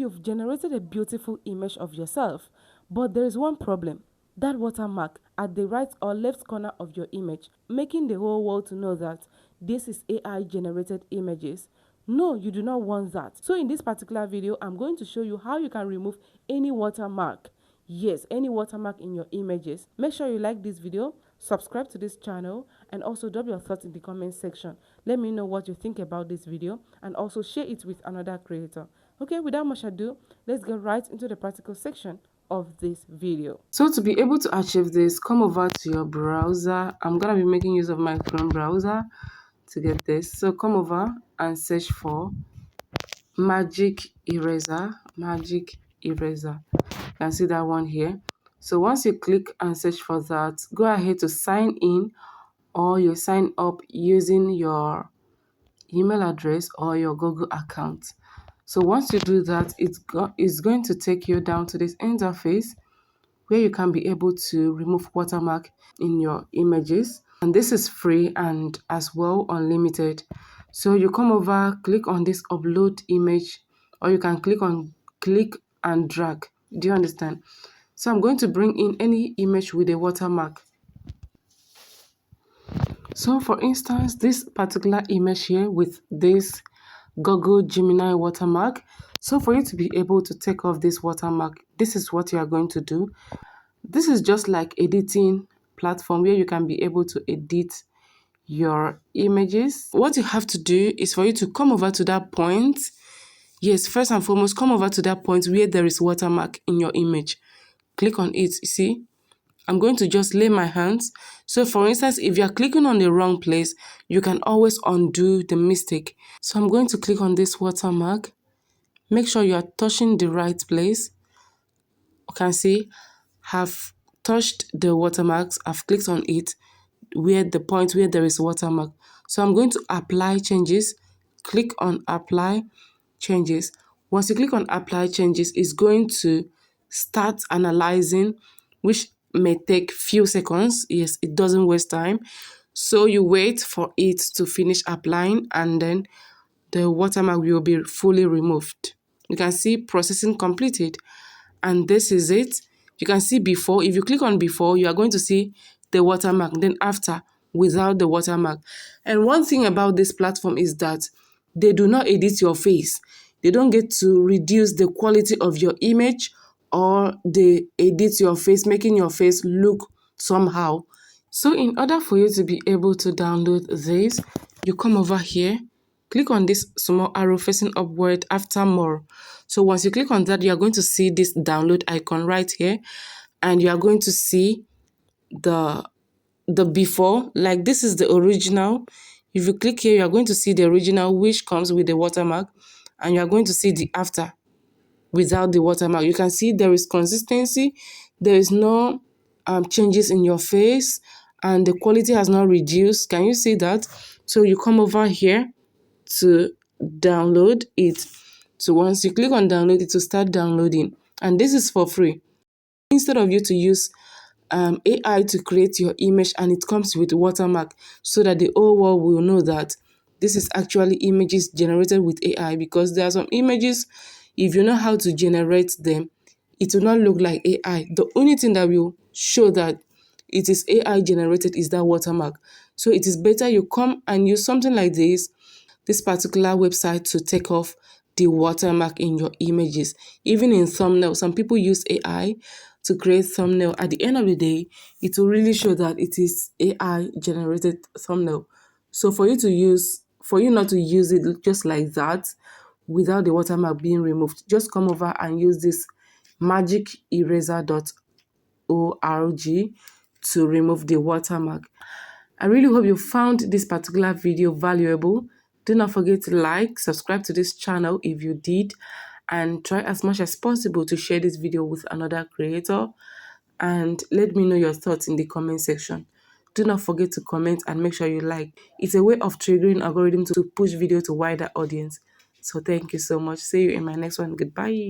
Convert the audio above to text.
you've generated a beautiful image of yourself, but there is one problem. That watermark at the right or left corner of your image, making the whole world to know that this is AI generated images. No, you do not want that. So in this particular video, I'm going to show you how you can remove any watermark. Yes, any watermark in your images. Make sure you like this video, subscribe to this channel, and also drop your thoughts in the comment section. Let me know what you think about this video, and also share it with another creator. Okay, without much ado, let's get right into the practical section of this video. So to be able to achieve this, come over to your browser. I'm gonna be making use of my Chrome browser to get this. So come over and search for magic eraser. You can see that one here. So once you click and search for that, go ahead to sign in, or you sign up using your email address or your Google account. So once you do that, it's going to take you down to this interface where you can be able to remove watermark in your images. And this is free and as well unlimited. So you come over, click on this upload image, or you can click and drag. Do you understand? So I'm going to bring in any image with a watermark. So for instance, this particular image here with this Google Gemini watermark. So for you to be able to take off this watermark, this is what you are going to do. This is just like editing platform where you can be able to edit your images. What you have to do is for you to come over to that point. Yes, first and foremost, come over to that point where there is watermark in your image. Click on it, you see? I'm going to just lay my hands. So for instance, if you're clicking on the wrong place, you can always undo the mistake. So I'm going to click on this watermark. Make sure you are touching the right place. You can see, have touched the watermarks. I've clicked on it where the point where there is watermark. So I'm going to apply changes. Click on apply changes. Once you click on apply changes, it's going to start analyzing, which may take few seconds. Yes, it doesn't waste time. So you wait for it to finish applying, and then the watermark will be fully removed. You can see processing completed, and this is it. You can see before. If you click on before, you are going to see the watermark, then after without the watermark. And one thing about this platform is that they do not edit your face. They don't get to reduce the quality of your image, or they edit your face, making your face look somehow. So in order for you to be able to download this, you come over here, click on this small arrow facing upward after more. So once you click on that, you are going to see this download icon right here, and you are going to see the before, like this is the original. If you click here, you are going to see the original, which comes with the watermark, and you are going to see the after without the watermark. You can see there is consistency. There is no changes in your face, and the quality has not reduced. Can you see that? So you come over here to download it. So once you click on download, it will start downloading, and this is for free. Instead of you to use AI to create your image and it comes with watermark, so that the whole world will know that this is actually images generated with AI, because there are some images, if you know how to generate them, it will not look like AI. The only thing that will show that it is AI generated is that watermark. So it is better you come and use something like this particular website to take off the watermark in your images. Even in thumbnail, some people use AI to create thumbnail. At the end of the day, it will really show that it is AI generated thumbnail. So for you not to use it just like that without the watermark being removed, just come over and use this magiceraser.org to remove the watermark. I really hope you found this particular video valuable. Do not forget to like, subscribe to this channel if you did, and try as much as possible to share this video with another creator, and let me know your thoughts in the comment section. Do not forget to comment and make sure you like. It's a way of triggering algorithm to push video to wider audience. So thank you so much. See you in my next one. Goodbye.